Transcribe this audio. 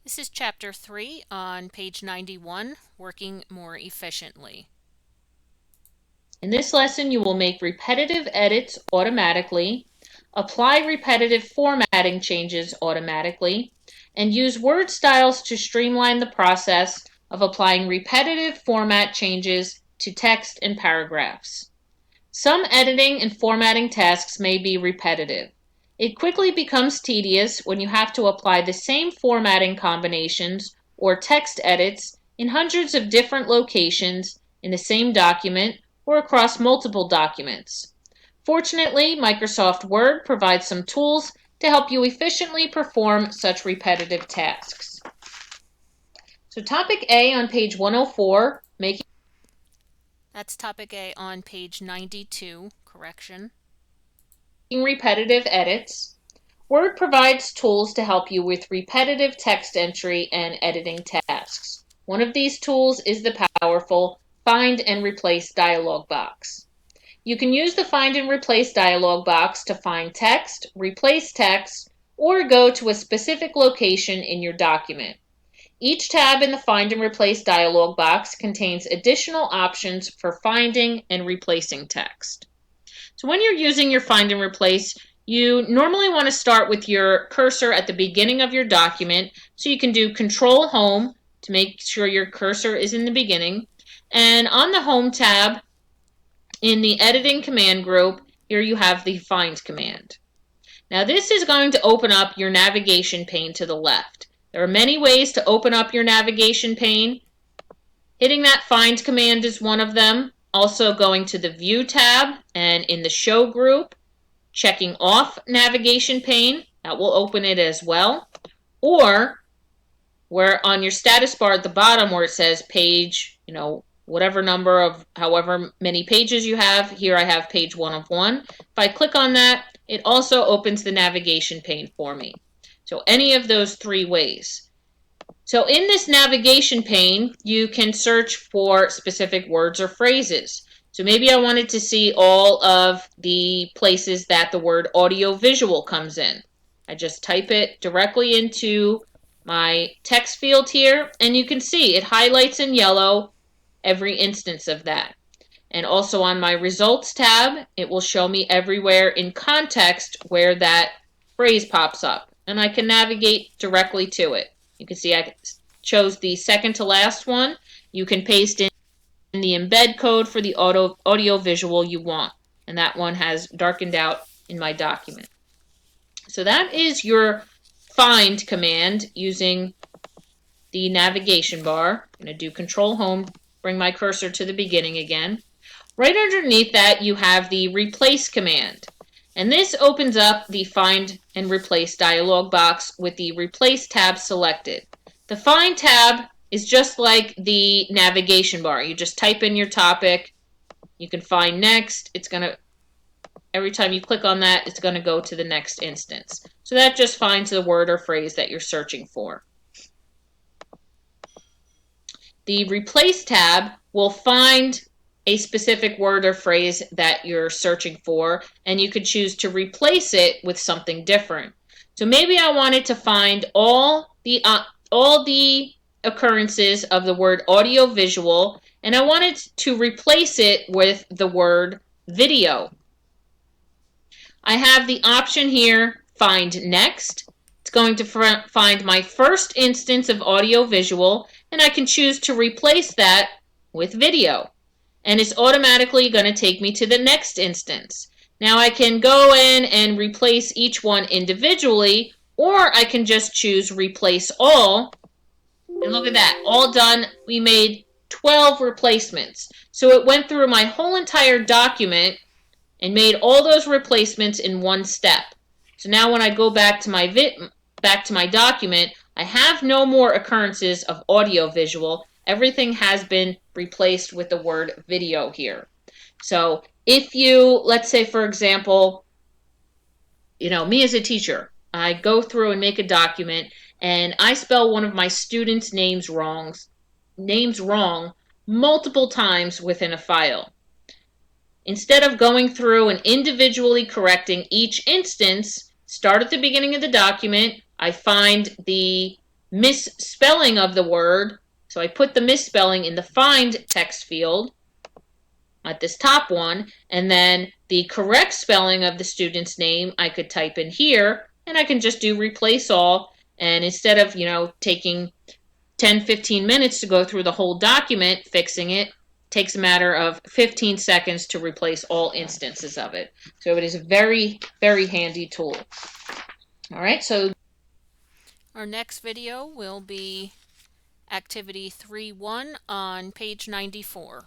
This is Chapter 3 on page 91, Working More Efficiently. In this lesson, you will make repetitive edits automatically, apply repetitive formatting changes automatically, and use word styles to streamline the process of applying repetitive format changes to text and paragraphs. Some editing and formatting tasks may be repetitive. It quickly becomes tedious when you have to apply the same formatting combinations or text edits in hundreds of different locations in the same document or across multiple documents. Fortunately, Microsoft Word provides some tools to help you efficiently perform such repetitive tasks. So topic A on page 104, making That's topic A on page 92, correction. repetitive edits. Word provides tools to help you with repetitive text entry and editing tasks. One of these tools is the powerful Find and Replace dialog box. You can use the Find and Replace dialog box to find text, replace text, or go to a specific location in your document. Each tab in the Find and Replace dialog box contains additional options for finding and replacing text. So when you're using your Find and Replace, you normally want to start with your cursor at the beginning of your document. So you can do Control Home to make sure your cursor is in the beginning. And on the Home tab, in the Editing command group, here you have the Find command. Now this is going to open up your navigation pane to the left. There are many ways to open up your navigation pane. Hitting that Find command is one of them. Also going to the View tab and in the Show group, checking off navigation pane, that will open it as well. Or where on your status bar at the bottom where it says page, whatever number of however many pages you have, here I have page 1 of 1. If I click on that, it also opens the navigation pane for me. So any of those three ways. So in this navigation pane, you can search for specific words or phrases. So maybe I wanted to see all of the places that the word audiovisual comes in. I just type it directly into my text field here, and you can see it highlights in yellow every instance of that. And also on my results tab, it will show me everywhere in context where that phrase pops up, and I can navigate directly to it. You can see I chose the second to last one. You can paste in the embed code for the audio visual you want, and that one has darkened out in my document. So that is your Find command using the navigation bar. I'm going to do Control Home, bring my cursor to the beginning again. Right underneath that, you have the Replace command. And this opens up the Find and Replace dialog box with the Replace tab selected. The Find tab is just like the navigation bar. You just type in your topic. You can find next. Every time you click on that, it's going to go to the next instance. So that just finds the word or phrase that you're searching for. The Replace tab will find a specific word or phrase that you're searching for, and you could choose to replace it with something different. So maybe I wanted to find all the occurrences of the word audiovisual, and I wanted to replace it with the word video. I have the option here, Find Next. It's going to find my first instance of audiovisual, and I can choose to replace that with video. And it's automatically going to take me to the next instance. Now I can go in and replace each one individually, or I can just choose Replace All. And look at that, all done. We made 12 replacements. So it went through my whole entire document and made all those replacements in one step. So now when I go back to my document, I have no more occurrences of audio visual. Everything has been replaced with the word video here. So if you, let's say for example, me as a teacher, I go through and make a document and I spell one of my students' names wrong multiple times within a file. Instead of going through and individually correcting each instance, start at the beginning of the document. I find the misspelling of the word. So I put the misspelling in the find text field at this top one, and then the correct spelling of the student's name I could type in here, and I can just do replace all. And instead of, taking 10-15 minutes to go through the whole document fixing it, takes a matter of 15 seconds to replace all instances of it. So it is a very, very handy tool. All right, so Our next video will be activity 3.1 on page 94.